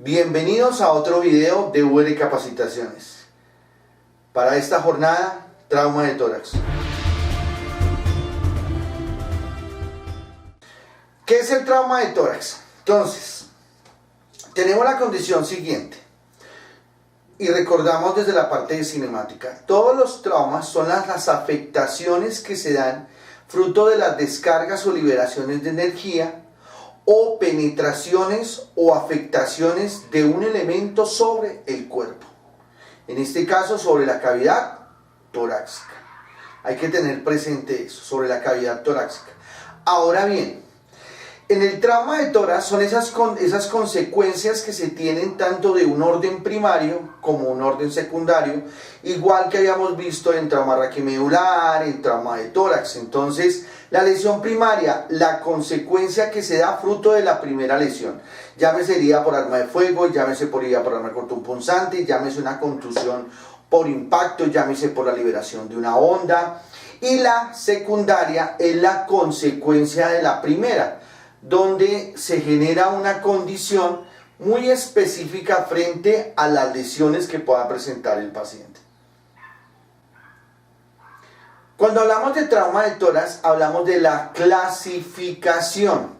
Bienvenidos a otro video de UR Capacitaciones. Para esta jornada, trauma de tórax. ¿Qué es el trauma de tórax? Entonces, tenemos la condición siguiente. Y recordamos desde la parte de cinemática. Todos los traumas son las afectaciones que se dan fruto de las descargas o liberaciones de energía o penetraciones o afectaciones de un elemento sobre el cuerpo. En este caso, sobre la cavidad torácica. Hay que tener presente eso, sobre la cavidad torácica. Ahora bien, en el trauma de tórax son esas consecuencias que se tienen tanto de un orden primario como un orden secundario, igual que habíamos visto en trauma raquimedular, en trauma de tórax. Entonces, la lesión primaria, la consecuencia que se da fruto de la primera lesión, llámese herida por arma de fuego, llámese por herida por arma cortopunzante, llámese una contusión por impacto, llámese por la liberación de una onda, y la secundaria es la consecuencia de la primera, donde se genera una condición muy específica frente a las lesiones que pueda presentar el paciente. Cuando hablamos de trauma de tórax, hablamos de la clasificación.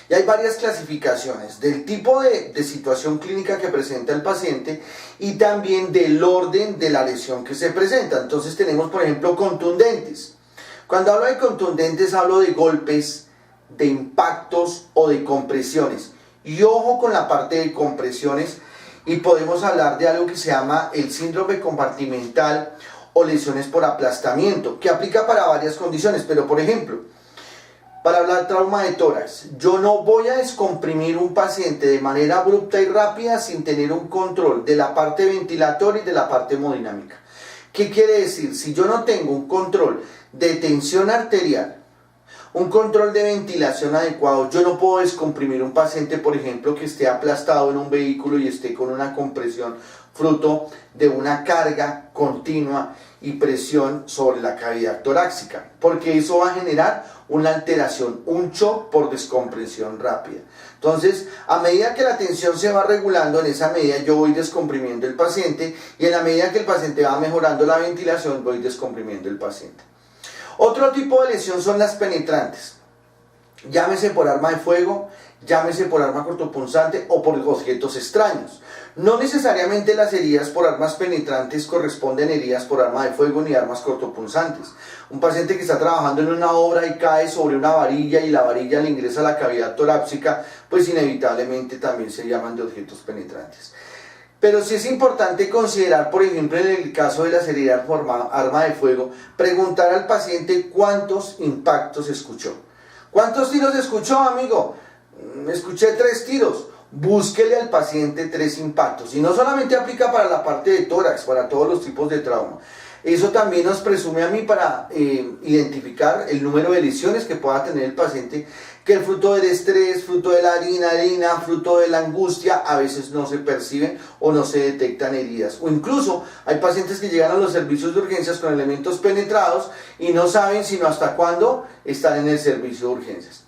Y hay varias clasificaciones del tipo de situación clínica que presenta el paciente y también del orden de la lesión que se presenta. Entonces tenemos, por ejemplo, contundentes. Cuando hablo de contundentes, hablo de golpes, de impactos o de compresiones. Y ojo con la parte de compresiones, y podemos hablar de algo que se llama el síndrome compartimental o lesiones por aplastamiento, que aplica para varias condiciones. Pero por ejemplo, para hablar de trauma de tórax, yo no voy a descomprimir un paciente de manera abrupta y rápida sin tener un control de la parte ventilatoria y de la parte hemodinámica. ¿Qué quiere decir? Si yo no tengo un control de tensión arterial, un control de ventilación adecuado, yo no puedo descomprimir un paciente, por ejemplo, que esté aplastado en un vehículo y esté con una compresión fruto de una carga continua y presión sobre la cavidad torácica, porque eso va a generar una alteración, un shock por descompresión rápida. Entonces, a medida que la tensión se va regulando, en esa medida yo voy descomprimiendo el paciente, y en la medida que el paciente va mejorando la ventilación, voy descomprimiendo el paciente. Otro tipo de lesión son las penetrantes, llámese por arma de fuego, llámese por arma cortopunzante o por objetos extraños. No necesariamente las heridas por armas penetrantes corresponden a heridas por arma de fuego ni armas cortopunzantes. Un paciente que está trabajando en una obra y cae sobre una varilla y la varilla le ingresa a la cavidad torácica, pues inevitablemente también se llaman de objetos penetrantes. Pero sí es importante considerar, por ejemplo, en el caso de las heridas por arma de fuego, preguntar al paciente cuántos impactos escuchó. ¿Cuántos tiros escuchó, amigo? Escuché 3 tiros. Búsquele al paciente 3 impactos. Y no solamente aplica para la parte de tórax, para todos los tipos de trauma. Eso también nos presume a mí para identificar el número de lesiones que pueda tener el paciente, que el fruto del estrés, fruto de la adrenalina, fruto de la angustia, a veces no se perciben o no se detectan heridas. O incluso hay pacientes que llegan a los servicios de urgencias con elementos penetrados y no saben sino hasta cuándo están en el servicio de urgencias.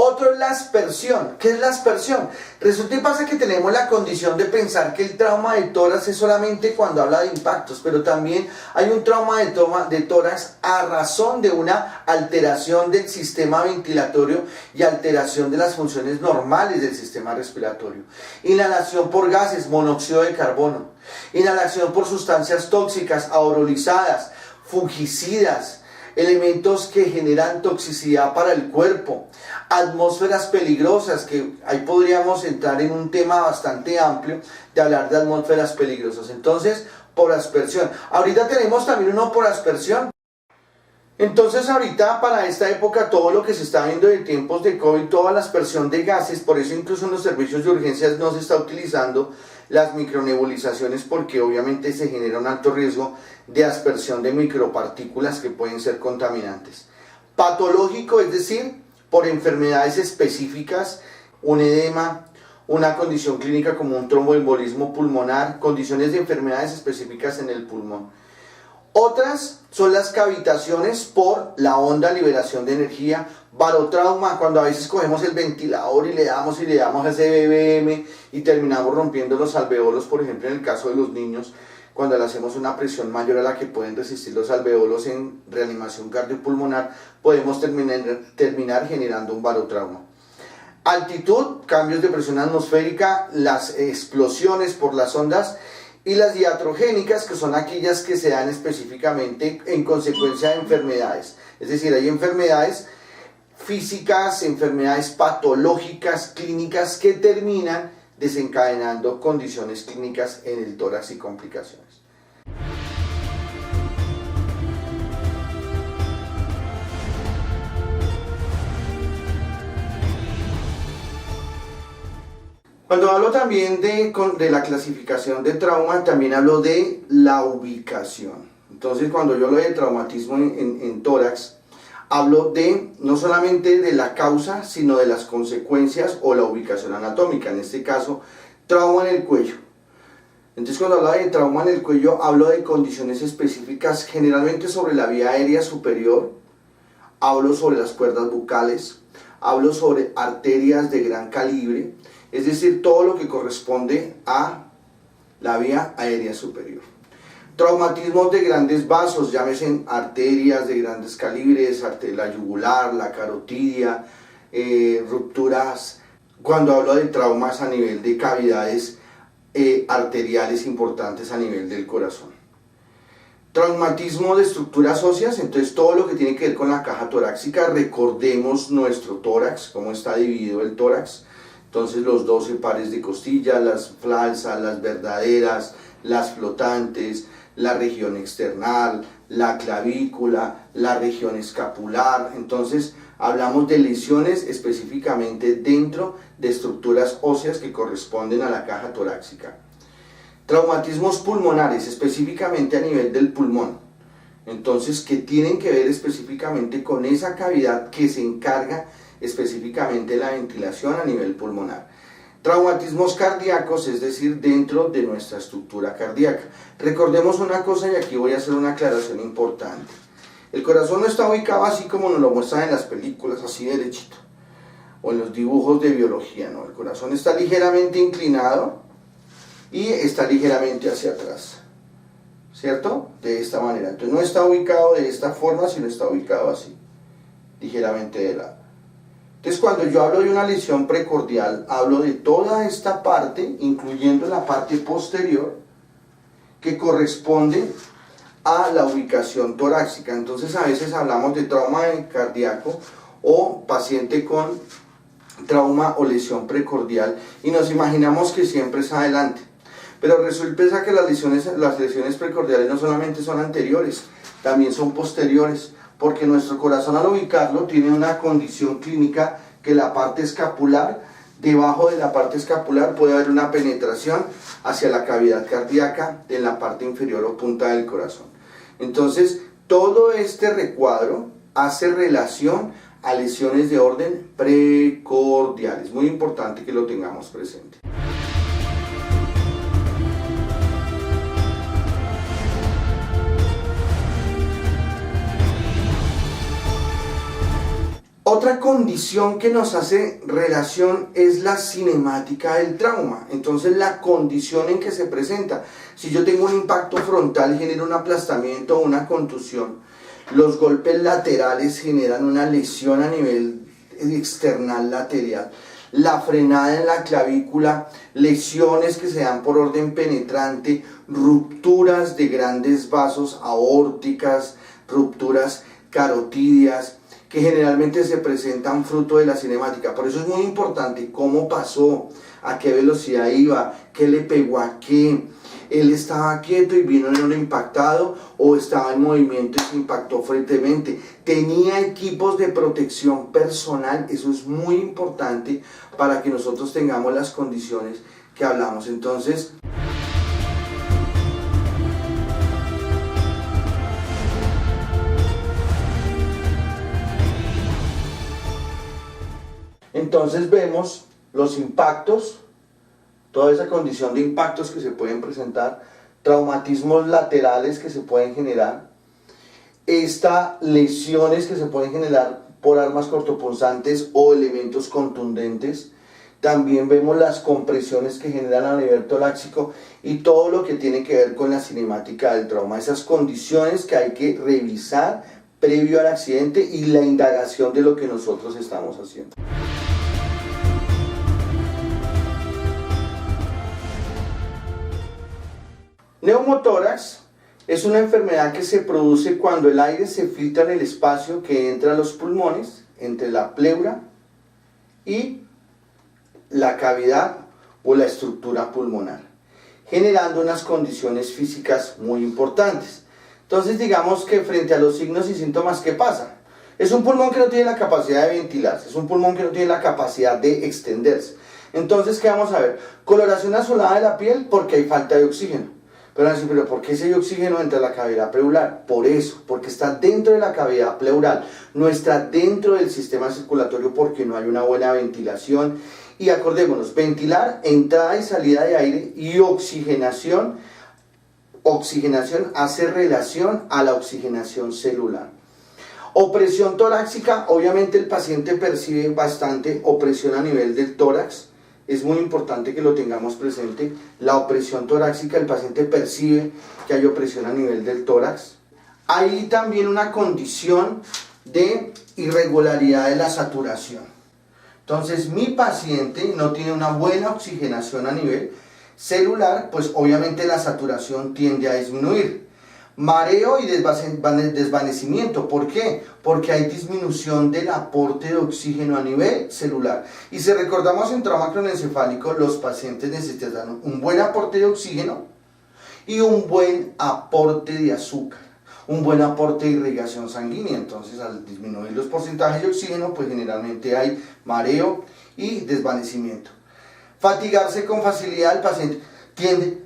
Otro es la aspersión. ¿Qué es la aspersión? Resulta y pasa que tenemos la condición de pensar que el trauma de tórax es solamente cuando habla de impactos, pero también hay un trauma de tórax a razón de una alteración del sistema ventilatorio y alteración de las funciones normales del sistema respiratorio. Inhalación por gases, monóxido de carbono. Inhalación por sustancias tóxicas, aurolizadas, fungicidas, elementos que generan toxicidad para el cuerpo, atmósferas peligrosas, que ahí podríamos entrar en un tema bastante amplio de hablar de atmósferas peligrosas. Entonces, por aspersión. Ahorita tenemos también uno por aspersión. Entonces ahorita para esta época todo lo que se está viendo de tiempos de COVID, toda la aspersión de gases, por eso incluso en los servicios de urgencias no se está utilizando las micronebulizaciones, porque obviamente se genera un alto riesgo de aspersión de micropartículas que pueden ser contaminantes. Patológico, es decir, por enfermedades específicas, un edema, una condición clínica como un tromboembolismo pulmonar, condiciones de enfermedades específicas en el pulmón. Otras son las cavitaciones por la honda liberación de energía, barotrauma, cuando a veces cogemos el ventilador y le damos a ese BBM y terminamos rompiendo los alveolos, por ejemplo en el caso de los niños, cuando le hacemos una presión mayor a la que pueden resistir los alveolos en reanimación cardiopulmonar, podemos terminar generando un barotrauma. Altitud, cambios de presión atmosférica, las explosiones por las ondas y las iatrogénicas, que son aquellas que se dan específicamente en consecuencia de enfermedades. Es decir, hay enfermedades físicas, enfermedades patológicas, clínicas, que terminan desencadenando condiciones clínicas en el tórax y complicaciones. Cuando hablo también de la clasificación de trauma, también hablo de la ubicación. Entonces, cuando yo hablo de traumatismo en tórax, hablo no solamente de la causa, sino de las consecuencias o la ubicación anatómica. En este caso, trauma en el cuello. Entonces, cuando hablo de trauma en el cuello, hablo de condiciones específicas, generalmente sobre la vía aérea superior. Hablo sobre las cuerdas bucales, hablo sobre arterias de gran calibre, es decir, todo lo que corresponde a la vía aérea superior. Traumatismos de grandes vasos, llámese arterias de grandes calibres, la yugular, la carotidia, rupturas. Cuando hablo de traumas a nivel de cavidades arteriales importantes a nivel del corazón. Traumatismo de estructuras óseas, entonces todo lo que tiene que ver con la caja torácica. Recordemos nuestro tórax, cómo está dividido el tórax. Entonces los 12 pares de costillas, las falsas, las verdaderas, las flotantes, la región external, la clavícula, la región escapular. Entonces hablamos de lesiones específicamente dentro de estructuras óseas que corresponden a la caja torácica. Traumatismos pulmonares, específicamente a nivel del pulmón. Entonces, que tienen que ver específicamente con esa cavidad que se encarga específicamente de la ventilación a nivel pulmonar. Traumatismos cardíacos, es decir, dentro de nuestra estructura cardíaca. Recordemos una cosa, y aquí voy a hacer una aclaración importante. El corazón no está ubicado así como nos lo muestran en las películas, así derechito, o en los dibujos de biología, no. El corazón está ligeramente inclinado y está ligeramente hacia atrás, ¿cierto? De esta manera. Entonces no está ubicado de esta forma, sino está ubicado así, ligeramente de lado. Entonces, cuando yo hablo de una lesión precordial, hablo de toda esta parte, incluyendo la parte posterior, que corresponde a la ubicación torácica. Entonces, a veces hablamos de trauma cardíaco o paciente con trauma o lesión precordial y nos imaginamos que siempre es adelante. Pero resulta que las lesiones precordiales no solamente son anteriores, también son posteriores, porque nuestro corazón, al ubicarlo, tiene una condición clínica que la parte escapular, debajo de la parte escapular puede haber una penetración hacia la cavidad cardíaca en la parte inferior o punta del corazón. Entonces, todo este recuadro hace relación a lesiones de orden precordial. Es muy importante que lo tengamos presente. Otra condición que nos hace relación es la cinemática del trauma. Entonces, la condición en que se presenta. Si yo tengo un impacto frontal, genera un aplastamiento o una contusión. Los golpes laterales generan una lesión a nivel external lateral. La frenada en la clavícula, lesiones que se dan por orden penetrante, rupturas de grandes vasos aórticas, rupturas carotidias, que generalmente se presentan fruto de la cinemática. Por eso es muy importante cómo pasó, a qué velocidad iba, qué le pegó a qué. Él estaba quieto y vino en un impactado, o estaba en movimiento y se impactó fuertemente. Tenía equipos de protección personal. Eso es muy importante para que nosotros tengamos las condiciones que hablamos. Entonces, vemos los impactos, toda esa condición de impactos que se pueden presentar traumatismos laterales que se pueden generar, lesiones que se pueden generar por armas cortopunzantes o elementos contundentes. También vemos las compresiones que generan a nivel torácico y todo lo que tiene que ver con la cinemática del trauma, esas condiciones que hay que revisar previo al accidente y la indagación de lo que nosotros estamos haciendo. Neumotórax es una enfermedad que se produce cuando el aire se filtra en el espacio que entra a los pulmones, entre la pleura y la cavidad o la estructura pulmonar, generando unas condiciones físicas muy importantes. Entonces digamos que frente a los signos y síntomas, ¿qué pasa? Es un pulmón que no tiene la capacidad de ventilarse, es un pulmón que no tiene la capacidad de extenderse. Entonces, ¿qué vamos a ver? Coloración azulada de la piel porque hay falta de oxígeno. Pero ¿por qué ese oxígeno entra a la cavidad pleural? Por eso, porque está dentro de la cavidad pleural, no está dentro del sistema circulatorio porque no hay una buena ventilación. Y acordémonos, ventilar, entrada y salida de aire, y oxigenación hace relación a la oxigenación celular. Opresión torácica, obviamente el paciente percibe bastante opresión a nivel del tórax. Es muy importante que lo tengamos presente. La opresión torácica, el paciente percibe que hay opresión a nivel del tórax. Hay también una condición de irregularidad de la saturación. Entonces, mi paciente no tiene una buena oxigenación a nivel celular, pues obviamente la saturación tiende a disminuir. Mareo y desvanecimiento. ¿Por qué? Porque hay disminución del aporte de oxígeno a nivel celular. Y si recordamos en trauma craneoencefálico, los pacientes necesitan un buen aporte de oxígeno y un buen aporte de azúcar, un buen aporte de irrigación sanguínea. Entonces, al disminuir los porcentajes de oxígeno, pues generalmente hay mareo y desvanecimiento. Fatigarse con facilidad, el paciente tiende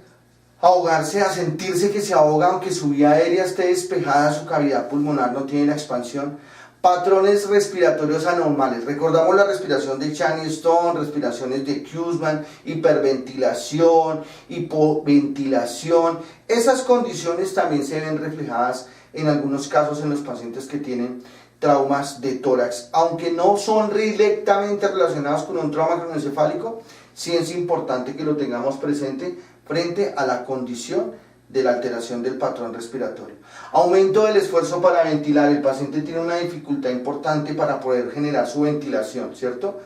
ahogarse, a sentirse que se ahoga aunque su vía aérea esté despejada, su cavidad pulmonar no tiene la expansión. Patrones respiratorios anormales. Recordamos la respiración de Chang-Stone, respiraciones de Kussmaul, hiperventilación, hipoventilación. Esas condiciones también se ven reflejadas en algunos casos en los pacientes que tienen traumas de tórax. Aunque no son directamente relacionados con un trauma craneoencefálico, sí es importante que lo tengamos presente frente a la condición de la alteración del patrón respiratorio. Aumento del esfuerzo para ventilar. El paciente tiene una dificultad importante para poder generar su ventilación, ¿cierto?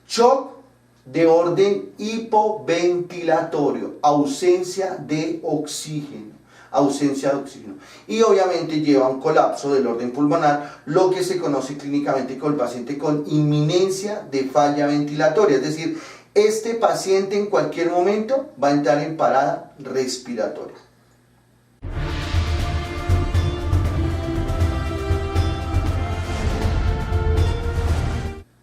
Shock de orden hipoventilatorio, ausencia de oxígeno. Y obviamente lleva a un colapso del orden pulmonar, lo que se conoce clínicamente con el paciente con inminencia de falla ventilatoria, es decir, este paciente en cualquier momento va a entrar en parada respiratoria.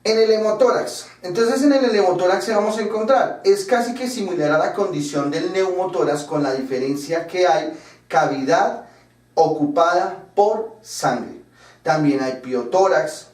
En el hemotórax, entonces en el hemotórax se vamos a encontrar, es casi que similar a la condición del neumotórax con la diferencia que hay cavidad ocupada por sangre. También hay piotórax,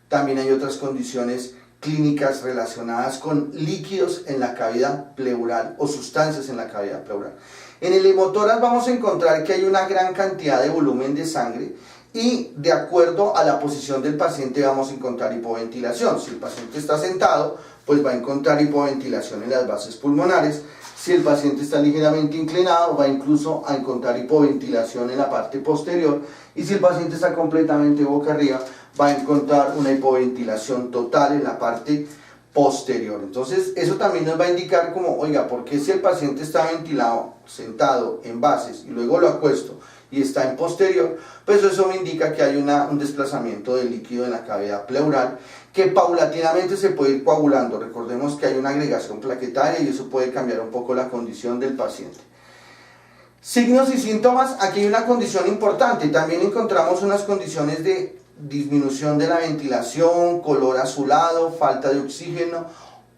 también hay otras condiciones clínicas relacionadas con líquidos en la cavidad pleural o sustancias en la cavidad pleural. En el hemotórax vamos a encontrar que hay una gran cantidad de volumen de sangre y de acuerdo a la posición del paciente vamos a encontrar hipoventilación. Si el paciente está sentado, pues va a encontrar hipoventilación en las bases pulmonares. Si el paciente está ligeramente inclinado, va incluso a encontrar hipoventilación en la parte posterior. Y si el paciente está completamente boca arriba, va a encontrar una hipoventilación total en la parte posterior. Entonces, eso también nos va a indicar como, oiga, ¿por qué si el paciente está ventilado, sentado en bases y luego lo acuesto y está en posterior? Pues eso me indica que hay un desplazamiento de líquido en la cavidad pleural que paulatinamente se puede ir coagulando. Recordemos que hay una agregación plaquetaria y eso puede cambiar un poco la condición del paciente. Signos y síntomas, aquí hay una condición importante. También encontramos unas condiciones de disminución de la ventilación, color azulado, falta de oxígeno,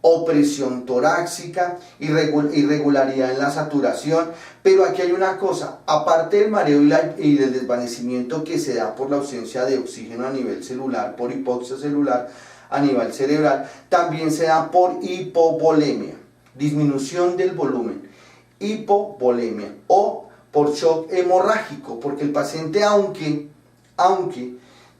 opresión torácica, irregularidad en la saturación. Pero aquí hay una cosa, aparte del mareo y del desvanecimiento que se da por la ausencia de oxígeno a nivel celular, por hipoxia celular a nivel cerebral, también se da por hipovolemia, disminución del volumen. hipovolemia o por shock hemorrágico, porque el paciente aunque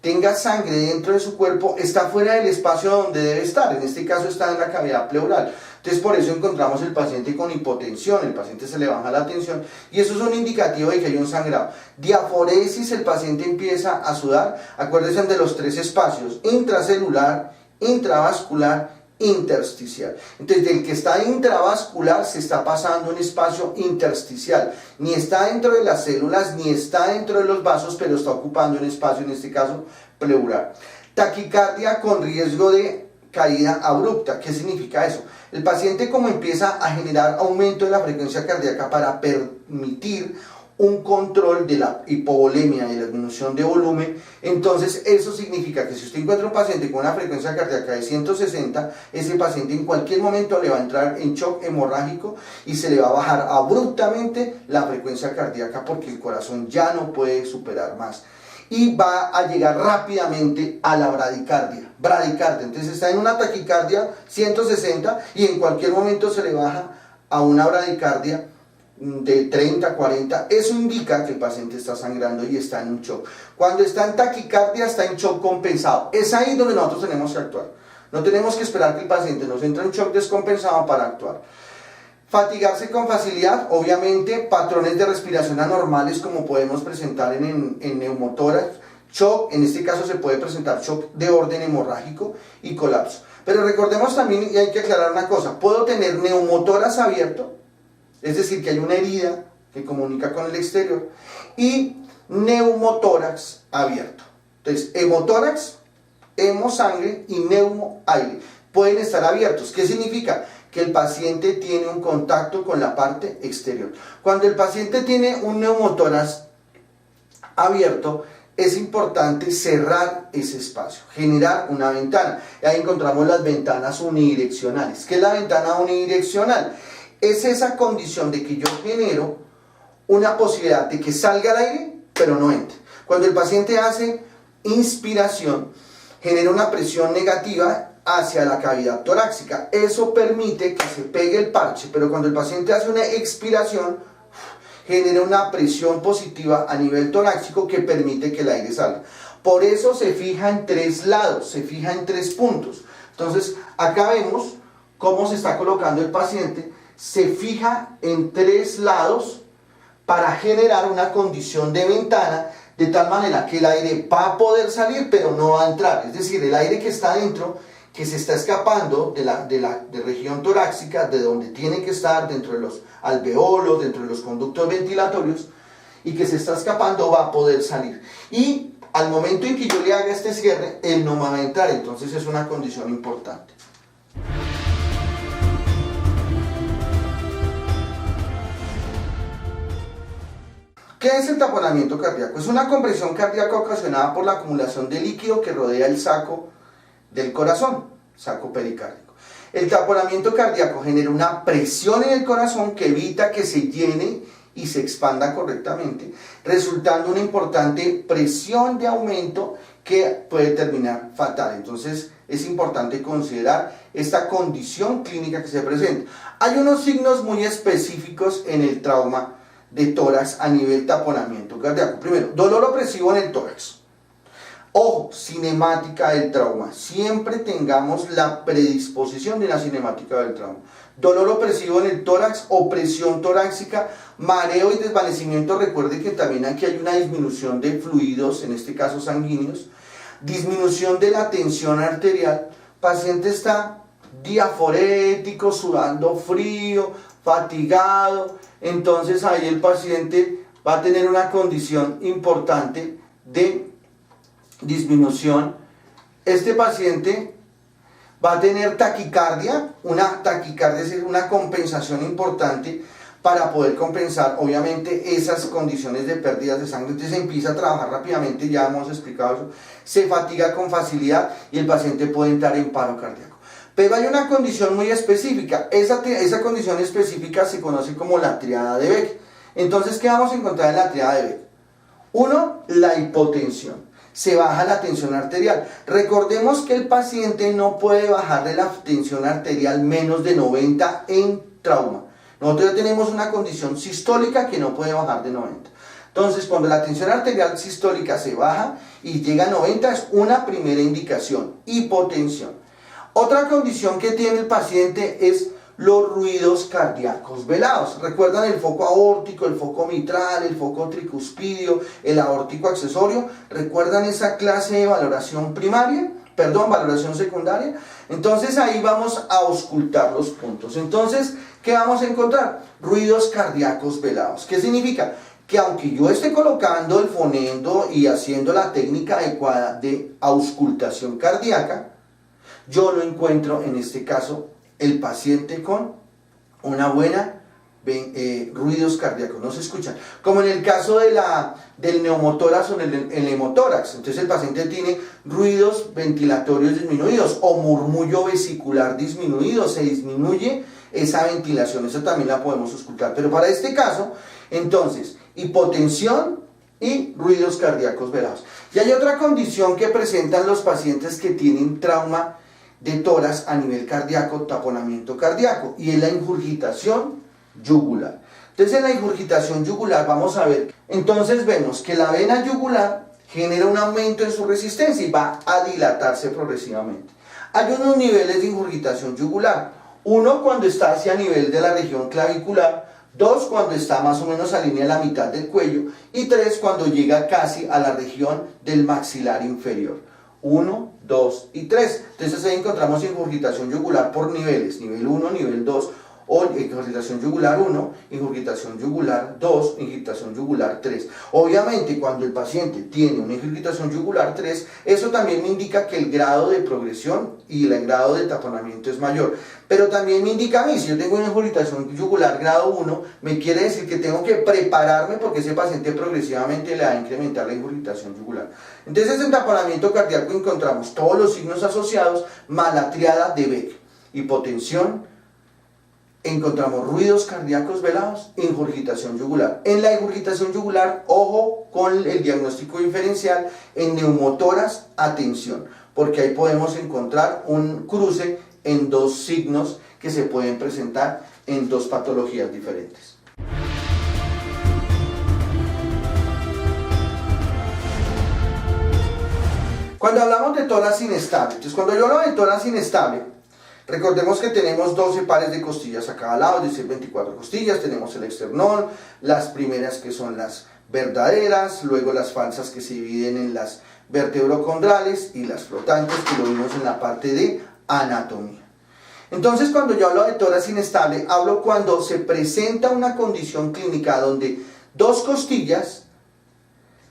tenga sangre dentro de su cuerpo, está fuera del espacio donde debe estar, en este caso está en la cavidad pleural. Entonces por eso encontramos el paciente con hipotensión, el paciente se le baja la tensión y eso es un indicativo de que hay un sangrado. Diaforesis, el paciente empieza a sudar, acuérdense de los tres espacios, intracelular, intravascular, intersticial. Entonces del que está intravascular se está pasando un espacio intersticial, ni está dentro de las células ni está dentro de los vasos, pero está ocupando un espacio, en este caso pleural. Taquicardia con riesgo de caída abrupta. ¿Qué significa eso? El paciente, como empieza a generar aumento de la frecuencia cardíaca para permitir un control de la hipovolemia y la disminución de volumen, entonces eso significa que si usted encuentra un paciente con una frecuencia cardíaca de 160, ese paciente en cualquier momento le va a entrar en shock hemorrágico y se le va a bajar abruptamente la frecuencia cardíaca porque el corazón ya no puede superar más y va a llegar rápidamente a la bradicardia. Entonces está en una taquicardia 160 y en cualquier momento se le baja a una bradicardia de 30, 40, eso indica que el paciente está sangrando y está en un shock. Cuando está en taquicardia está en shock compensado, es ahí donde nosotros tenemos que actuar. No tenemos que esperar que el paciente nos entre en shock descompensado para actuar. Fatigarse con facilidad, obviamente patrones de respiración anormales como podemos presentar en neumotórax, shock, en este caso se puede presentar shock de orden hemorrágico y colapso. Pero recordemos también, y hay que aclarar una cosa, puedo tener neumotórax abierto, es decir, que hay una herida que comunica con el exterior, y neumotórax abierto. Entonces, hemotórax, hemosangre y neumoaire pueden estar abiertos. ¿Qué significa? Que el paciente tiene un contacto con la parte exterior. Cuando el paciente tiene un neumotórax abierto, es importante cerrar ese espacio, generar una ventana. Y ahí encontramos las ventanas unidireccionales. ¿Qué es la ventana unidireccional? Es esa condición de que yo genero una posibilidad de que salga al aire, pero no entre. Cuando el paciente hace inspiración, genera una presión negativa hacia la cavidad torácica. Eso permite que se pegue el parche, pero cuando el paciente hace una expiración, genera una presión positiva a nivel torácico que permite que el aire salga. Por eso se fija en tres lados, se fija en tres puntos. Entonces, acá vemos cómo se está colocando el paciente. Se fija en tres lados para generar una condición de ventana de tal manera que el aire va a poder salir pero no va a entrar, es decir, el aire que está dentro, que se está escapando de la región torácica, de donde tiene que estar, dentro de los alveolos, dentro de los conductos ventilatorios, y que se está escapando va a poder salir, y al momento en que yo le haga este cierre, él no va a entrar, entonces es una condición importante. ¿Qué es el taponamiento cardíaco? Es una compresión cardíaca ocasionada por la acumulación de líquido que rodea el saco del corazón, saco pericárdico. El taponamiento cardíaco genera una presión en el corazón que evita que se llene y se expanda correctamente, resultando una importante presión de aumento que puede terminar fatal. Entonces es importante considerar esta condición clínica que se presenta. Hay unos signos muy específicos en el trauma de tórax a nivel taponamiento cardíaco. Primero, dolor opresivo en el tórax. Ojo, cinemática del trauma. Siempre tengamos la predisposición de la cinemática del trauma. Dolor opresivo en el tórax, opresión torácica, mareo y desvanecimiento. Recuerde que también aquí hay una disminución de fluidos, en este caso sanguíneos. Disminución de la tensión arterial. Paciente está diaforético, sudando frío, fatigado. Entonces ahí el paciente va a tener una condición importante de disminución. Este paciente va a tener taquicardia, una taquicardia es decir, una compensación importante para poder compensar obviamente esas condiciones de pérdidas de sangre. Entonces se empieza a trabajar rápidamente, ya hemos explicado eso, se fatiga con facilidad y el paciente puede entrar en paro cardíaco. Pero hay una condición muy específica, esa condición específica se conoce como la triada de Beck. Entonces, ¿qué vamos a encontrar en la triada de Beck? Uno, la hipotensión, se baja la tensión arterial. Recordemos que el paciente no puede bajarle la tensión arterial menos de 90 en trauma. Nosotros ya tenemos una condición sistólica que no puede bajar de 90. Entonces, cuando la tensión arterial sistólica se baja y llega a 90, es una primera indicación, hipotensión. Otra condición que tiene el paciente es los ruidos cardíacos velados. ¿Recuerdan el foco aórtico, el foco mitral, el foco tricuspidio, el aórtico accesorio? ¿Recuerdan esa clase de valoración primaria? Perdón, valoración secundaria. Entonces ahí vamos a auscultar los puntos. Entonces, ¿qué vamos a encontrar? Ruidos cardíacos velados. ¿Qué significa? Que aunque yo esté colocando el fonendo y haciendo la técnica adecuada de auscultación cardíaca, yo lo encuentro en este caso el paciente con una buena ruidos cardíacos, no se escuchan, como en el caso del neumotórax o el hemotórax. Entonces el paciente tiene ruidos ventilatorios disminuidos o murmullo vesicular disminuido, se disminuye esa ventilación, eso también la podemos auscultar, pero para este caso, entonces, hipotensión y ruidos cardíacos velados. Y hay otra condición que presentan los pacientes que tienen trauma de tórax a nivel cardíaco, taponamiento cardíaco, y es la ingurgitación yugular. Entonces en la ingurgitación yugular vamos a ver, entonces vemos que la vena yugular genera un aumento en su resistencia y va a dilatarse progresivamente. Hay unos niveles de ingurgitación yugular, uno cuando está hacia nivel de la región clavicular, 2 cuando está más o menos a línea de la mitad del cuello y 3 cuando llega casi a la región del maxilar inferior. 1, 2 y 3. Entonces ahí encontramos ingurgitación yugular por niveles, nivel 1, nivel 2, o ingurgitación yugular 1, ingurgitación yugular 2, ingurgitación yugular 3. Obviamente cuando el paciente tiene una ingurgitación yugular 3, eso también me indica que el grado de progresión y el grado de taponamiento es mayor. Pero también me indica a mí, si yo tengo una ingurgitación yugular grado 1, me quiere decir que tengo que prepararme porque ese paciente progresivamente le va a incrementar la ingurgitación yugular. Entonces en taponamiento cardíaco encontramos todos los signos asociados más la triada de Beck: hipotensión, encontramos ruidos cardíacos velados, ingurgitación yugular. En la ingurgitación yugular, ojo con el diagnóstico diferencial en neumotórax, atención, porque ahí podemos encontrar un cruce en dos signos que se pueden presentar en dos patologías diferentes. Cuando hablamos de tórax inestable, entonces cuando yo hablo de tórax inestable, recordemos que tenemos 12 pares de costillas a cada lado, es decir, 24 costillas, tenemos el esternón, las primeras que son las verdaderas, luego las falsas que se dividen en las vertebrocondrales y las flotantes, que lo vimos en la parte de anatomía. Entonces cuando yo hablo de tórax inestable, hablo cuando se presenta una condición clínica donde dos costillas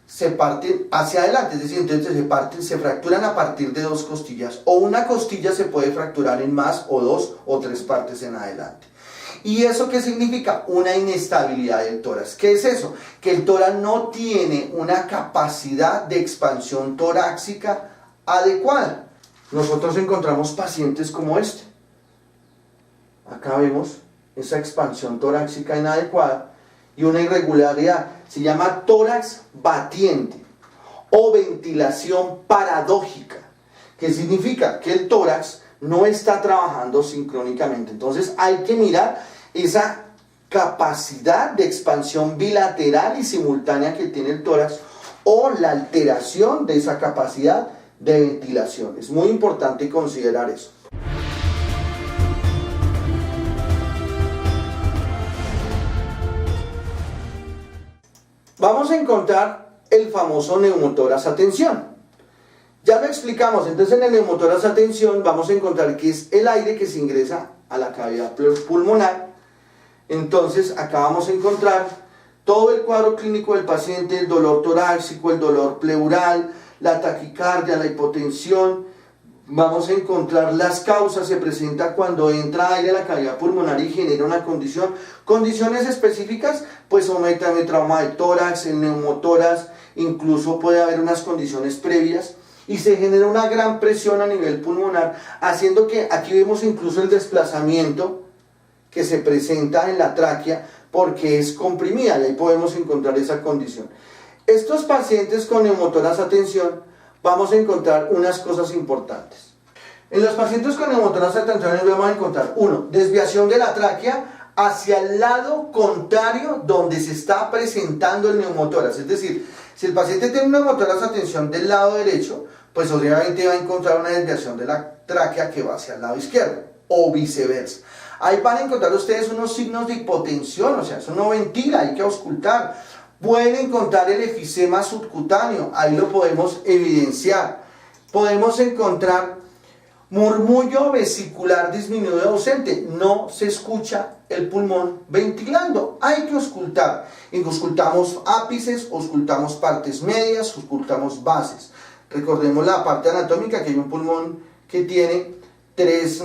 se parten hacia adelante, es decir, entonces se fracturan a partir de dos costillas, o una costilla se puede fracturar en más o dos o tres partes en adelante. ¿Y eso qué significa? Una inestabilidad del tórax. ¿Qué es eso? Que el tórax no tiene una capacidad de expansión torácica adecuada. Nosotros encontramos pacientes como este. Acá vemos esa expansión torácica inadecuada y una irregularidad. Se llama tórax batiente o ventilación paradójica, que significa que el tórax no está trabajando sincrónicamente. Entonces hay que mirar esa capacidad de expansión bilateral y simultánea que tiene el tórax o la alteración de esa capacidad de ventilación. Es muy importante considerar eso. Vamos a encontrar el famoso neumotórax atención. Ya lo explicamos, entonces en el neumotórax atención vamos a encontrar que es el aire que se ingresa a la cavidad pulmonar. Entonces acá vamos a encontrar todo el cuadro clínico del paciente, el dolor torácico, el dolor pleural, la taquicardia, la hipotensión. Vamos a encontrar las causas, se presenta cuando entra aire a la cavidad pulmonar y genera una condición. Condiciones específicas, pues aumenta el trauma de tórax, el neumotórax, incluso puede haber unas condiciones previas y se genera una gran presión a nivel pulmonar, haciendo que aquí vemos incluso el desplazamiento que se presenta en la tráquea porque es comprimida y ahí podemos encontrar esa condición. Estos pacientes con neumotórax atención vamos a encontrar unas cosas importantes. En los pacientes con neumotórax atención vamos a encontrar, 1, desviación de la tráquea hacia el lado contrario donde se está presentando el neumotórax. Es decir, si el paciente tiene un neumotórax a tensión del lado derecho, pues obviamente va a encontrar una desviación de la tráquea que va hacia el lado izquierdo, o viceversa. Ahí van a encontrar ustedes unos signos de hipotensión, o sea, eso no ventila, hay que auscultar. Pueden encontrar el efisema subcutáneo, ahí lo podemos evidenciar. Podemos encontrar murmullo vesicular disminuido ausente, no se escucha el pulmón ventilando, hay que auscultar. Auscultamos ápices, auscultamos partes medias, auscultamos bases. Recordemos la parte anatómica, que hay un pulmón que tiene tres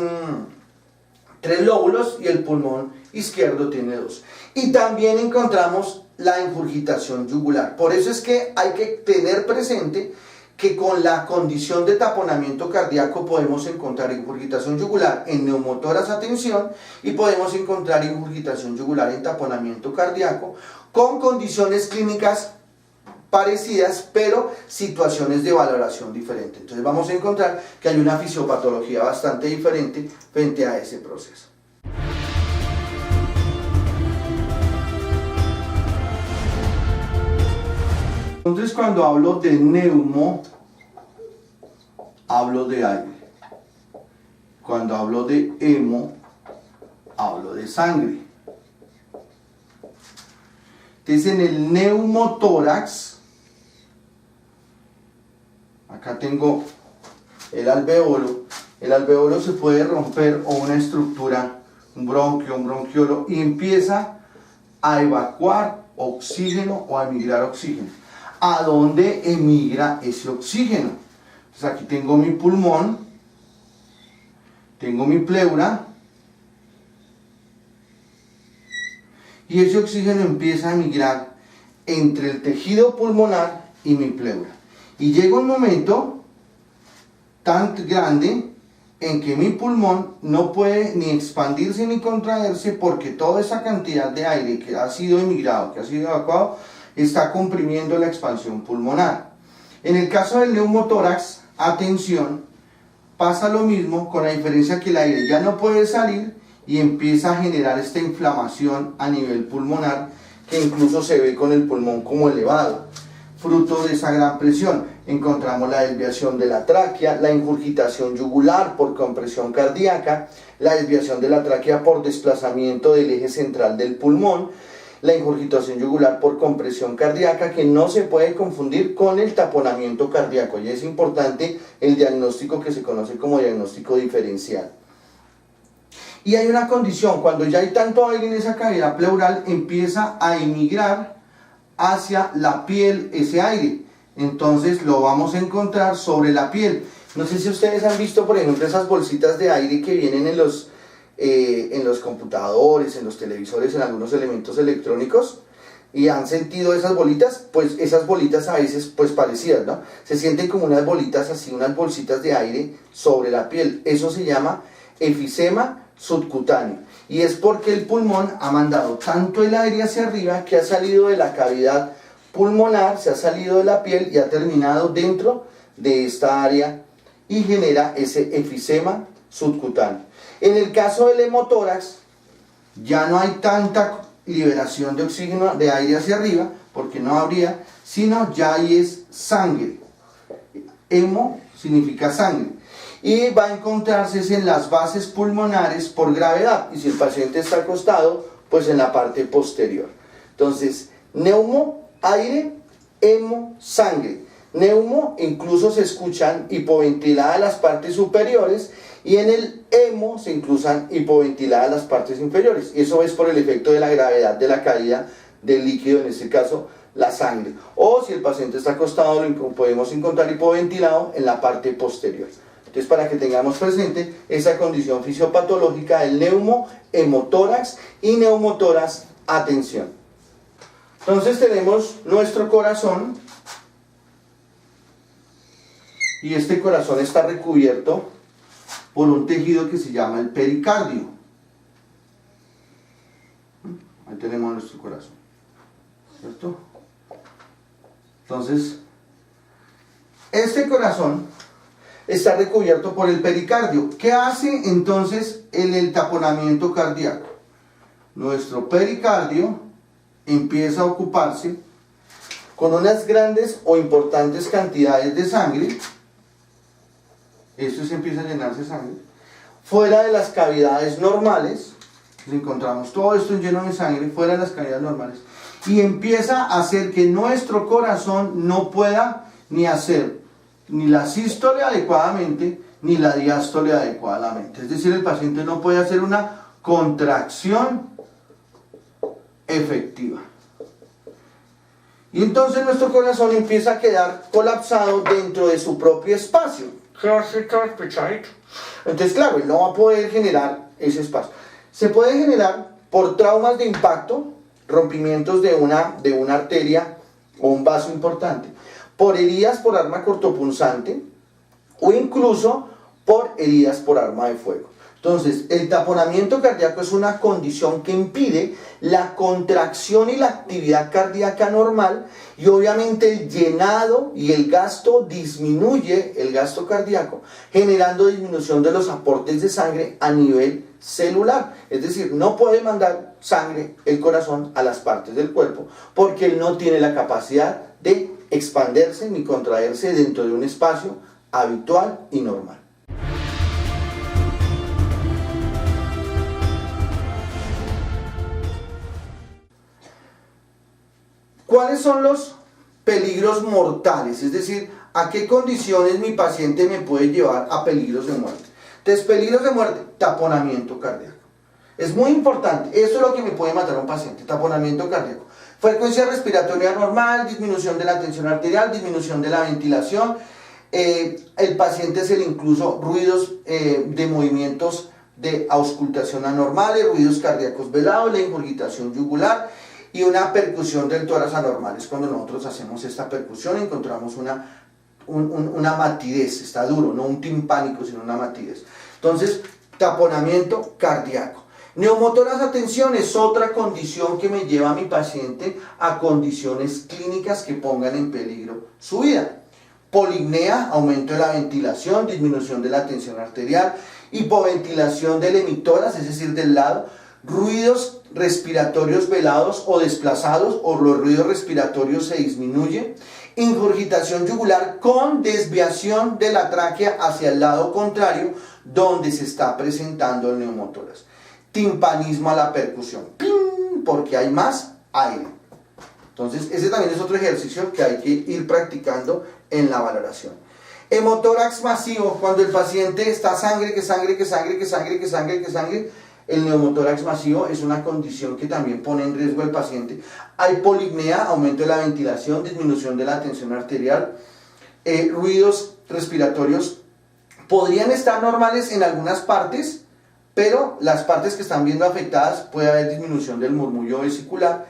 lóbulos y el pulmón izquierdo tiene 2. Y también encontramos la ingurgitación yugular. Por eso es que hay que tener presente que con la condición de taponamiento cardíaco podemos encontrar ingurgitación yugular en neumotórax a tensión y podemos encontrar ingurgitación yugular en taponamiento cardíaco con condiciones clínicas parecidas, pero situaciones de valoración diferentes. Entonces vamos a encontrar que hay una fisiopatología bastante diferente frente a ese proceso. Entonces, cuando hablo de neumo, hablo de aire. Cuando hablo de hemo, hablo de sangre. Entonces, en el neumotórax, acá tengo el alveolo. El alveolo se puede romper, o una estructura, un bronquio, un bronquiolo, y empieza a evacuar oxígeno o a emigrar oxígeno. ¿A dónde emigra ese oxígeno? Entonces aquí tengo mi pulmón, tengo mi pleura, y ese oxígeno empieza a emigrar entre el tejido pulmonar y mi pleura. Y llega un momento tan grande en que mi pulmón no puede ni expandirse ni contraerse, porque toda esa cantidad de aire que ha sido emigrado, que ha sido evacuado, está comprimiendo la expansión pulmonar. En el caso del neumotórax a tensión pasa lo mismo, con la diferencia que el aire ya no puede salir y empieza a generar esta inflamación a nivel pulmonar, que incluso se ve con el pulmón como elevado. Fruto de esa gran presión encontramos la desviación de la tráquea, la ingurgitación yugular por compresión cardíaca, la desviación de la tráquea por desplazamiento del eje central del pulmón, la ingurgitación yugular por compresión cardíaca, que no se puede confundir con el taponamiento cardíaco, y es importante el diagnóstico que se conoce como diagnóstico diferencial. Y hay una condición: cuando ya hay tanto aire en esa cavidad pleural, empieza a emigrar hacia la piel ese aire, entonces lo vamos a encontrar sobre la piel. No sé si ustedes han visto, por ejemplo, esas bolsitas de aire que vienen en los computadores, en los televisores, en algunos elementos electrónicos, y han sentido esas bolitas. Pues esas bolitas a veces, pues parecidas, ¿no? Se sienten como unas bolitas así, unas bolsitas de aire sobre la piel. Eso se llama efisema subcutáneo, y es porque el pulmón ha mandado tanto el aire hacia arriba que ha salido de la cavidad pulmonar, se ha salido de la piel y ha terminado dentro de esta área y genera ese efisema subcutáneo. En el caso del hemotórax ya no hay tanta liberación de oxígeno, de aire hacia arriba, porque no habría, sino ya ahí es sangre. Hemo significa sangre, y va a encontrarse en las bases pulmonares por gravedad, y si el paciente está acostado, pues en la parte posterior. Entonces, neumo, aire; hemo, sangre. Neumo, incluso se escuchan hipoventiladas las partes superiores, y en el hemo se inclusan hipoventiladas las partes inferiores, y eso es por el efecto de la gravedad de la caída del líquido, en este caso la sangre. O si el paciente está acostado, lo podemos encontrar hipoventilado en la parte posterior. Entonces, para que tengamos presente esa condición fisiopatológica del neumohemotórax y neumotórax a tensión. Entonces tenemos nuestro corazón, y este corazón está recubierto por un tejido que se llama el pericardio. Ahí tenemos nuestro corazón, ¿cierto? Entonces, este corazón está recubierto por el pericardio. ¿Qué hace entonces en el taponamiento cardíaco? nuestro pericardio empieza a ocuparse con unas grandes o importantes cantidades de sangre. Esto se empieza a llenarse de sangre. Fuera de las cavidades normales, encontramos todo esto lleno de sangre, fuera de las cavidades normales. Y empieza a hacer que nuestro corazón no pueda ni hacer ni la sístole adecuadamente, ni la diástole adecuadamente. Es decir, el paciente no puede hacer una contracción efectiva. Y entonces nuestro corazón empieza a quedar colapsado dentro de su propio espacio. Entonces, claro, él no va a poder generar ese espacio. Se puede generar por traumas de impacto, rompimientos de una arteria o un vaso importante, por heridas por arma cortopunzante o incluso por heridas por arma de fuego. Entonces, el taponamiento cardíaco es una condición que impide la contracción y la actividad cardíaca normal, y obviamente el llenado y el gasto disminuye el gasto cardíaco, generando disminución de los aportes de sangre a nivel celular. Es decir, no puede mandar sangre el corazón a las partes del cuerpo porque él no tiene la capacidad de expandirse ni contraerse dentro de un espacio habitual y normal. ¿Cuáles son los peligros mortales? Es decir, ¿a qué condiciones mi paciente me puede llevar a peligros de muerte? Entonces, peligros de muerte, taponamiento cardíaco. Es muy importante, eso es lo que me puede matar a un paciente, taponamiento cardíaco. Frecuencia respiratoria normal, disminución de la tensión arterial, disminución de la ventilación. El paciente se le incluso ruidos de movimientos de auscultación anormales, ruidos cardíacos velados, la ingurgitación yugular y una percusión del tórax anormal. Es cuando nosotros hacemos esta percusión encontramos una matidez, está duro, no un timpánico, sino una matidez. Entonces, taponamiento cardíaco. Neumotoras a tensión es otra condición que me lleva a mi paciente a condiciones clínicas que pongan en peligro su vida. Polipnea, aumento de la ventilación, disminución de la tensión arterial, hipoventilación del hemitórax, es decir, del lado, ruidos respiratorios velados o desplazados, o los ruidos respiratorios se disminuyen, ingurgitación yugular con desviación de la tráquea hacia el lado contrario donde se está presentando el neumotórax. Timpanismo a la percusión, ¡ping!, porque hay más aire. Entonces, ese también es otro ejercicio que hay que ir practicando en la valoración. Hemotórax masivo, cuando el paciente está sangre, el neumotórax masivo es una condición que también pone en riesgo al paciente. Hay polipnea, aumento de la ventilación, disminución de la tensión arterial, ruidos respiratorios podrían estar normales en algunas partes, pero las partes que están viendo afectadas puede haber disminución del murmullo vesicular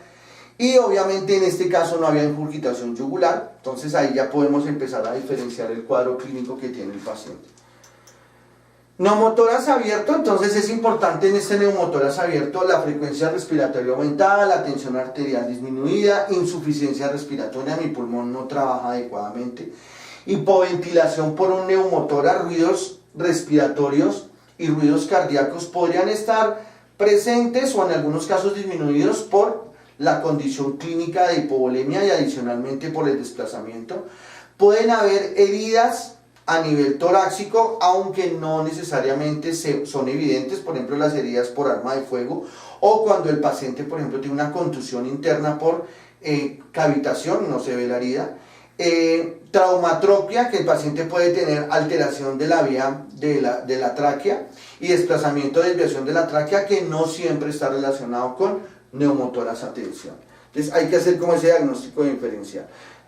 y obviamente en este caso no había ingurgitación yugular. Entonces ahí ya podemos empezar a diferenciar el cuadro clínico que tiene el paciente. Neumotórax abierto, entonces es importante en este neumotórax abierto la frecuencia respiratoria aumentada, la tensión arterial disminuida, insuficiencia respiratoria, mi pulmón no trabaja adecuadamente, hipoventilación por un neumotórax, ruidos respiratorios y ruidos cardíacos podrían estar presentes o en algunos casos disminuidos por la condición clínica de hipovolemia y adicionalmente por el desplazamiento. Pueden haber heridas a nivel torácico, aunque no necesariamente son evidentes, por ejemplo las heridas por arma de fuego o cuando el paciente, por ejemplo, tiene una contusión interna por cavitación, no se ve la herida. Traumatropia, que el paciente puede tener alteración de la vía de la tráquea y desplazamiento de desviación de la tráquea que no siempre está relacionado con neumotórax a tensión. Entonces hay que hacer como ese diagnóstico diferencial.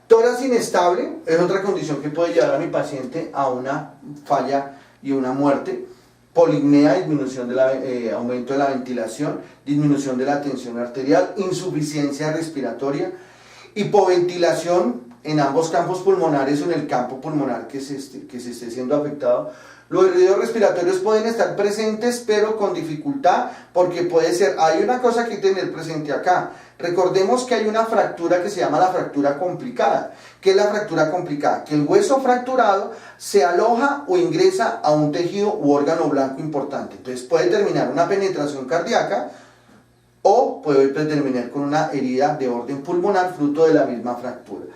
Tórax inestable es otra condición que puede llevar a mi paciente a una falla y una muerte. Polipnea, disminución de aumento de la ventilación, disminución de la tensión arterial, insuficiencia respiratoria, hipoventilación en ambos campos pulmonares o en el campo pulmonar que se esté siendo afectado. Los ruidos respiratorios pueden estar presentes pero con dificultad porque puede ser, hay una cosa que tener presente acá. Recordemos que hay una fractura que se llama la fractura complicada. ¿Qué es la fractura complicada? Que el hueso fracturado se aloja o ingresa a un tejido u órgano blanco importante. Entonces puede terminar una penetración cardíaca o puede terminar con una herida de orden pulmonar fruto de la misma fractura.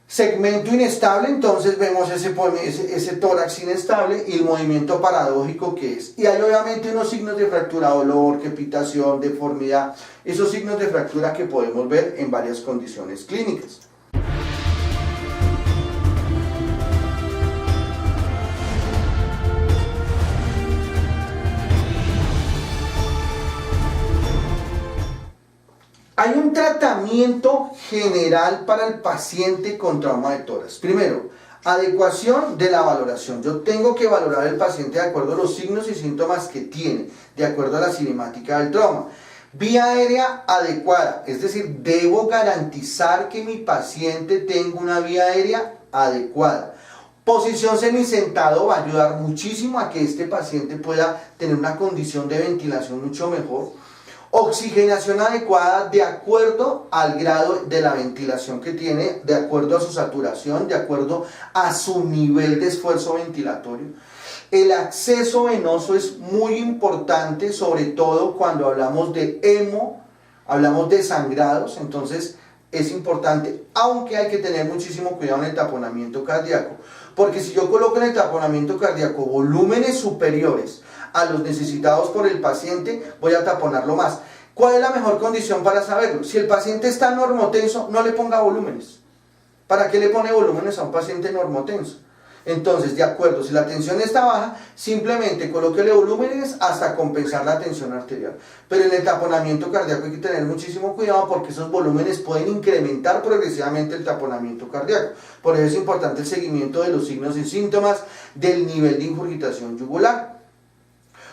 Segmento inestable, entonces vemos ese tórax inestable y el movimiento paradójico que es. Y hay obviamente unos signos de fractura, dolor, crepitación, deformidad, esos signos de fractura que podemos ver en varias condiciones clínicas. Hay un tratamiento general para el paciente con trauma de tórax. Primero, adecuación de la valoración. Yo tengo que valorar al paciente de acuerdo a los signos y síntomas que tiene, de acuerdo a la cinemática del trauma. Vía aérea adecuada, es decir, debo garantizar que mi paciente tenga una vía aérea adecuada. Posición semisentado va a ayudar muchísimo a que este paciente pueda tener una condición de ventilación mucho mejor. Oxigenación adecuada de acuerdo al grado de la ventilación que tiene, de acuerdo a su saturación, de acuerdo a su nivel de esfuerzo ventilatorio. El acceso venoso es muy importante, sobre todo cuando hablamos de hemo, hablamos de sangrados, entonces es importante, aunque hay que tener muchísimo cuidado en el taponamiento cardíaco, porque si yo coloco en el taponamiento cardíaco volúmenes superiores a los necesitados por el paciente, voy a taponarlo más. ¿Cuál es la mejor condición para saberlo? Si el paciente está normotenso, no le ponga volúmenes. ¿Para qué le pone volúmenes a un paciente normotenso? Entonces, de acuerdo, si la tensión está baja, simplemente colóquele volúmenes hasta compensar la tensión arterial. Pero en el taponamiento cardíaco hay que tener muchísimo cuidado porque esos volúmenes pueden incrementar progresivamente el taponamiento cardíaco. Por eso es importante el seguimiento de los signos y síntomas, del nivel de ingurgitación yugular.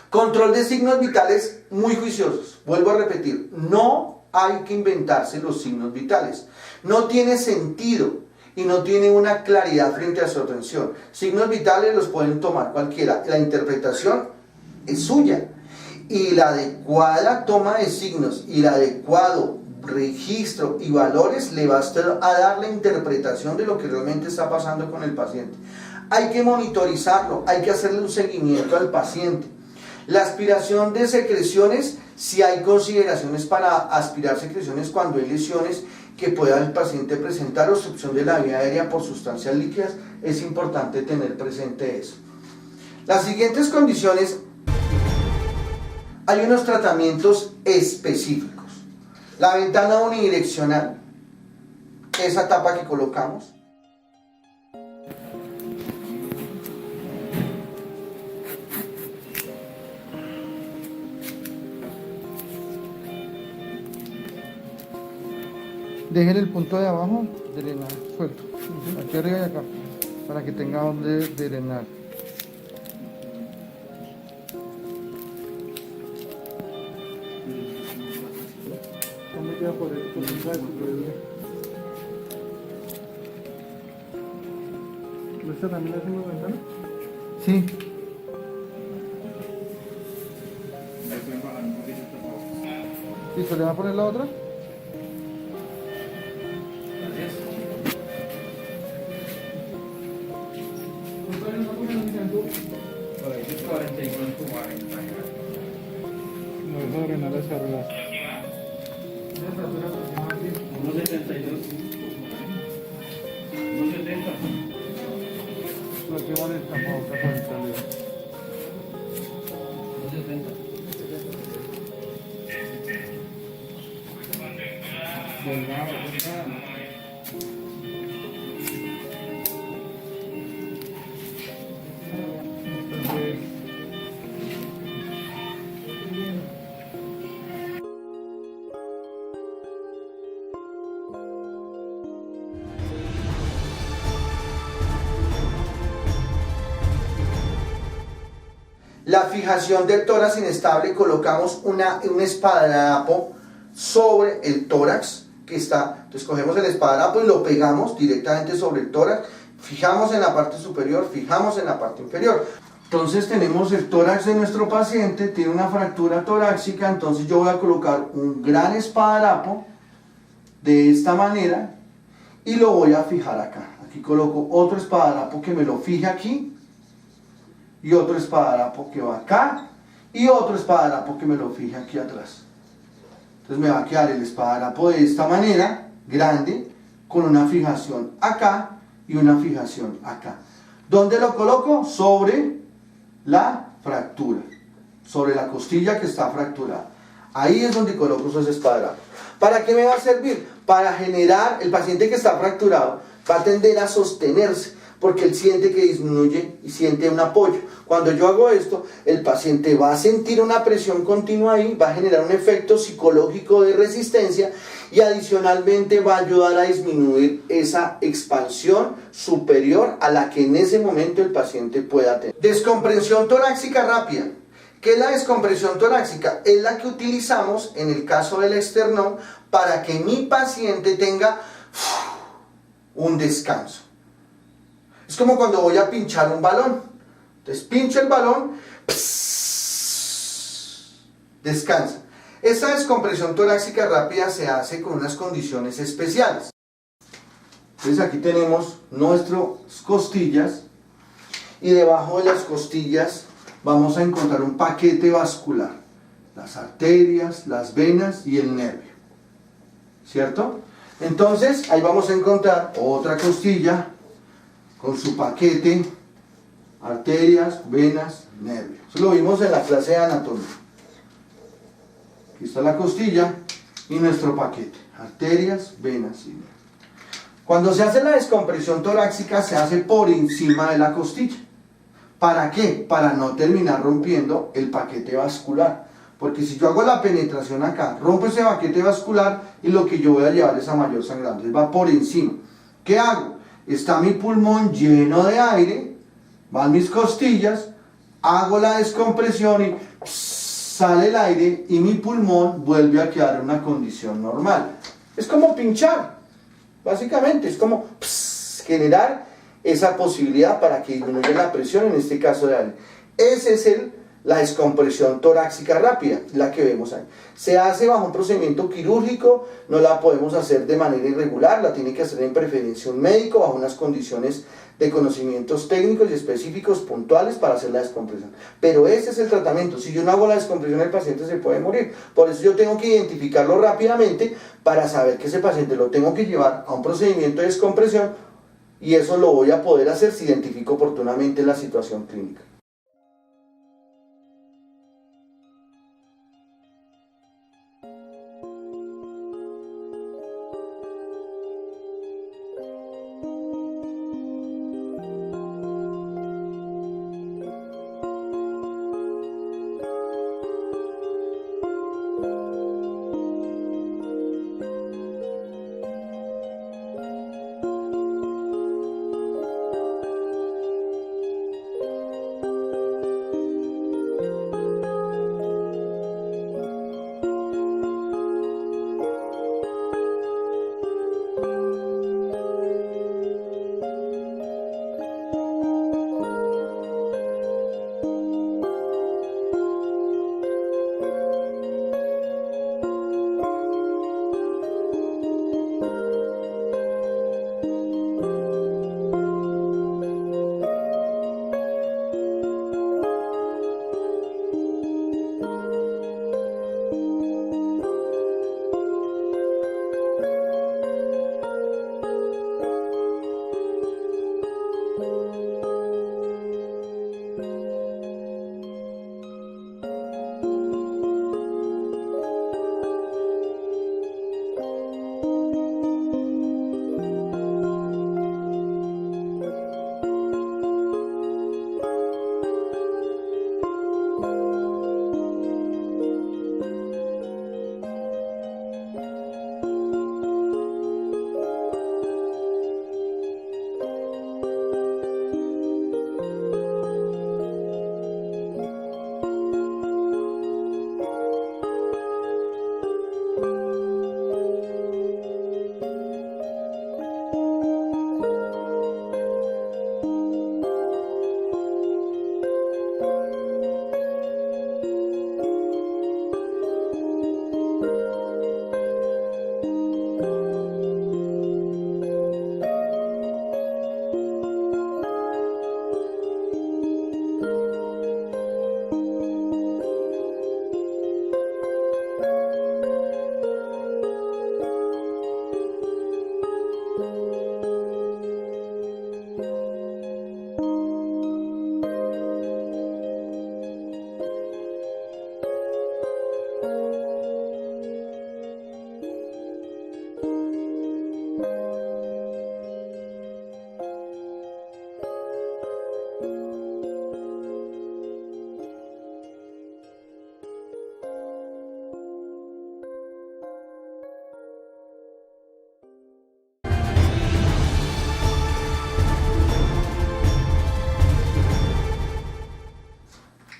Control de signos vitales muy juiciosos. Vuelvo a repetir, no hay que inventarse los signos vitales. No tiene sentido y no tiene una claridad frente a su atención. Signos vitales los pueden tomar cualquiera. La interpretación es suya. Y la adecuada toma de signos y el adecuado registro y valores le va a dar la interpretación de lo que realmente está pasando con el paciente. Hay que monitorizarlo, hay que hacerle un seguimiento al paciente. La aspiración de secreciones, si hay consideraciones para aspirar secreciones cuando hay lesiones que pueda el paciente presentar obstrucción de la vía aérea por sustancias líquidas, es importante tener presente eso. Las siguientes condiciones, hay unos tratamientos específicos. La ventana unidireccional, esa tapa que colocamos. Dejen el punto de abajo, drenar, suelto, aquí arriba y acá, para que tenga donde drenar. ¿Cómo queda por el ¿Esta también la hacemos ventana? Sí. ¿Listo? ¿Le va a poner la otra? No, eso de drenar hacia arriba. 1.72. 1.70. Lo que van a escapar, acá por el talio. 1.70. Delgado, delgado. La fijación del tórax inestable, colocamos un esparadrapo sobre el tórax que está, entonces cogemos el esparadrapo y lo pegamos directamente sobre el tórax, fijamos en la parte superior, fijamos en la parte inferior. Entonces tenemos el tórax de nuestro paciente, tiene una fractura torácica, entonces yo voy a colocar un gran esparadrapo de esta manera y lo voy a fijar acá. Aquí coloco otro esparadrapo que me lo fije aquí, y otro esparadrapo que va acá, y otro esparadrapo que me lo fije aquí atrás. Entonces me va a quedar el esparadrapo de esta manera, grande, con una fijación acá y una fijación acá. ¿Dónde lo coloco? Sobre la fractura, sobre la costilla que está fracturada. Ahí es donde coloco esos esparadrapos. ¿Para qué me va a servir? Para generar, el paciente que está fracturado va a tender a sostenerse, porque él siente que disminuye y siente un apoyo. Cuando yo hago esto, el paciente va a sentir una presión continua ahí, va a generar un efecto psicológico de resistencia y adicionalmente va a ayudar a disminuir esa expansión superior a la que en ese momento el paciente pueda tener. Descompresión torácica rápida. ¿Qué es la descompresión torácica? Es la que utilizamos en el caso del esternón para que mi paciente tenga un descanso. Es como cuando voy a pinchar un balón. Entonces pincho el balón, descansa. Esa descompresión torácica rápida se hace con unas condiciones especiales. Entonces aquí tenemos nuestras costillas y debajo de las costillas vamos a encontrar un paquete vascular, las arterias, las venas y el nervio, ¿cierto? Entonces ahí vamos a encontrar otra costilla con su paquete, arterias, venas, nervios. Eso lo vimos en la clase de anatomía. Aquí está la costilla y nuestro paquete, arterias, venas y nervios. Cuando se hace la descompresión torácica se hace por encima de la costilla. ¿Para qué? Para no terminar rompiendo el paquete vascular. Porque si yo hago la penetración acá, rompo ese paquete vascular y lo que yo voy a llevar es a mayor sangrado. Entonces va por encima. ¿Qué hago? Está mi pulmón lleno de aire, van mis costillas, hago la descompresión y sale el aire y mi pulmón vuelve a quedar en una condición normal. Es como pinchar, básicamente, es como generar esa posibilidad para que disminuya la presión, en este caso de aire. Esa es la descompresión torácica rápida, la que vemos ahí. Se hace bajo un procedimiento quirúrgico, no la podemos hacer de manera irregular, la tiene que hacer en preferencia un médico, bajo unas condiciones de conocimientos técnicos y específicos puntuales para hacer la descompresión. Pero ese es el tratamiento. Si yo no hago la descompresión, el paciente se puede morir. Por eso yo tengo que identificarlo rápidamente para saber que ese paciente lo tengo que llevar a un procedimiento de descompresión. Y eso lo voy a poder hacer si identifico oportunamente la situación clínica.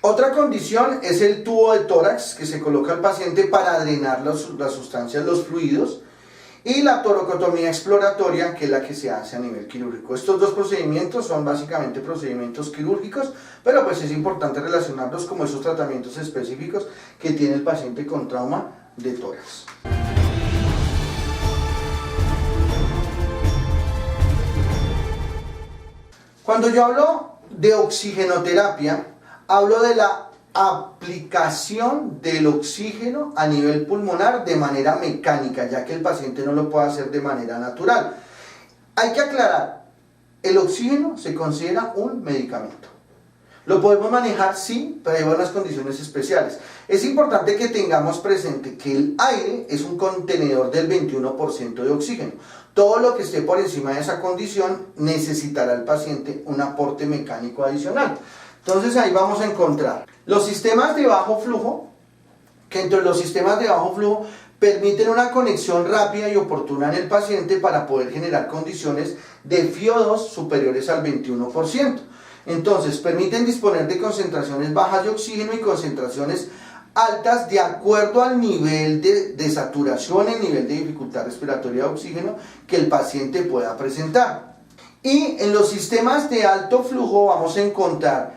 Otra condición es el tubo de tórax que se coloca al paciente para drenar las sustancias, los fluidos, y la toracotomía exploratoria, que es la que se hace a nivel quirúrgico. Estos dos procedimientos son básicamente procedimientos quirúrgicos, pero pues es importante relacionarlos como esos tratamientos específicos que tiene el paciente con trauma de tórax. Cuando yo hablo de oxigenoterapia, hablo de la aplicación del oxígeno a nivel pulmonar de manera mecánica, ya que el paciente no lo puede hacer de manera natural. Hay que aclarar, el oxígeno se considera un medicamento. ¿Lo podemos manejar? Sí, pero hay unas condiciones especiales. Es importante que tengamos presente que el aire es un contenedor del 21% de oxígeno. Todo lo que esté por encima de esa condición necesitará el paciente un aporte mecánico adicional. Entonces ahí vamos a encontrar los sistemas de bajo flujo, que entre los sistemas de bajo flujo permiten una conexión rápida y oportuna en el paciente para poder generar condiciones de FiO2 superiores al 21%. Entonces permiten disponer de concentraciones bajas de oxígeno y concentraciones altas de acuerdo al nivel de saturación, el nivel de dificultad respiratoria de oxígeno que el paciente pueda presentar. Y en los sistemas de alto flujo vamos a encontrar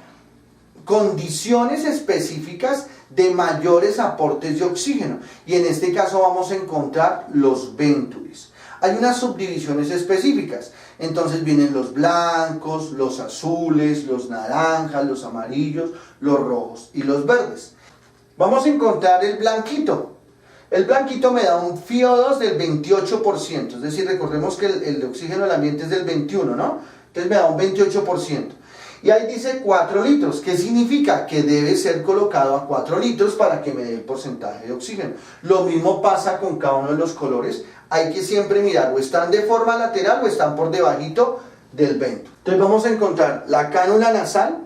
condiciones específicas de mayores aportes de oxígeno, y en este caso vamos a encontrar los Venturis. Hay unas subdivisiones específicas, entonces vienen los blancos, los azules, los naranjas, los amarillos, los rojos y los verdes. Vamos a encontrar el blanquito. El blanquito me da un FiO2 del 28%, es decir, recordemos que el oxígeno del ambiente es del 21%, ¿no? Entonces me da un 28%. Y ahí dice 4 litros, ¿qué significa? Que debe ser colocado a 4 litros para que me dé el porcentaje de oxígeno. Lo mismo pasa con cada uno de los colores, hay que siempre mirar, o están de forma lateral o están por debajito del vento. Entonces vamos a encontrar la cánula nasal.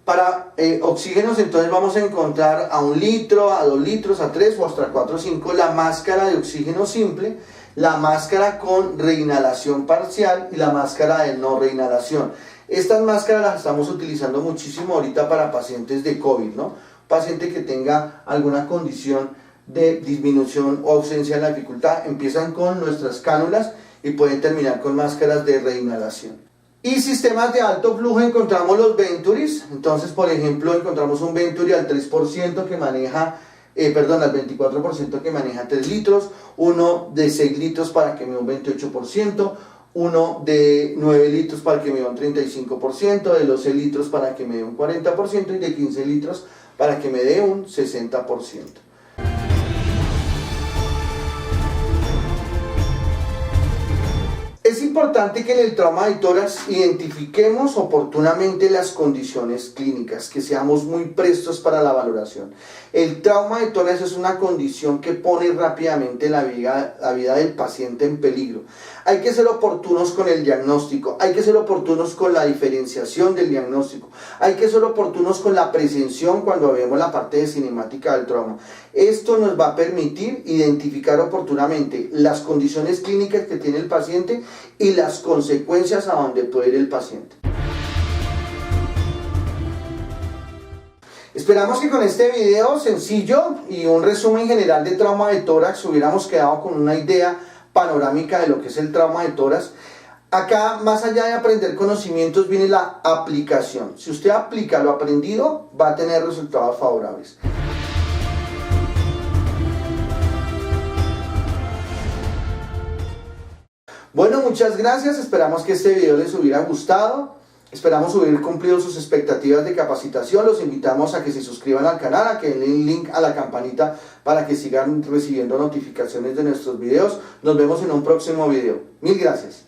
Para oxígenos, entonces vamos a encontrar a 1 litro, a 2 litros, a 3 o hasta 4 o 5, la máscara de oxígeno simple, la máscara con reinhalación parcial y la máscara de no reinhalación. Estas máscaras las estamos utilizando muchísimo ahorita para pacientes de COVID, ¿no? Paciente que tenga alguna condición de disminución o ausencia de la dificultad, empiezan con nuestras cánulas y pueden terminar con máscaras de reinhalación. Y sistemas de alto flujo encontramos los Venturis. Entonces, por ejemplo, encontramos un Venturi al 3% que maneja, al 24% que maneja 3 litros, uno de 6 litros para que me dé un 28%, uno de 9 litros para que me dé un 35%, de los 6 litros para que me dé un 40% y de 15 litros para que me dé un 60%. Es importante que en el trauma de tórax identifiquemos oportunamente las condiciones clínicas, que seamos muy prestos para la valoración. El trauma de tórax es una condición que pone rápidamente la vida del paciente en peligro. Hay que ser oportunos con el diagnóstico, hay que ser oportunos con la diferenciación del diagnóstico, hay que ser oportunos con la presención cuando vemos la parte de cinemática del trauma. Esto nos va a permitir identificar oportunamente las condiciones clínicas que tiene el paciente y las consecuencias a donde puede ir el paciente. Esperamos que con este video sencillo y un resumen general de trauma de tórax hubiéramos quedado con una idea panorámica de lo que es el trauma de tórax. Acá, más allá de aprender conocimientos, viene la aplicación. Si usted aplica lo aprendido, va a tener resultados favorables. Bueno, muchas gracias, esperamos que este video les hubiera gustado, esperamos haber cumplido sus expectativas de capacitación, los invitamos a que se suscriban al canal, a que den el link a la campanita para que sigan recibiendo notificaciones de nuestros videos. Nos vemos en un próximo video. Mil gracias.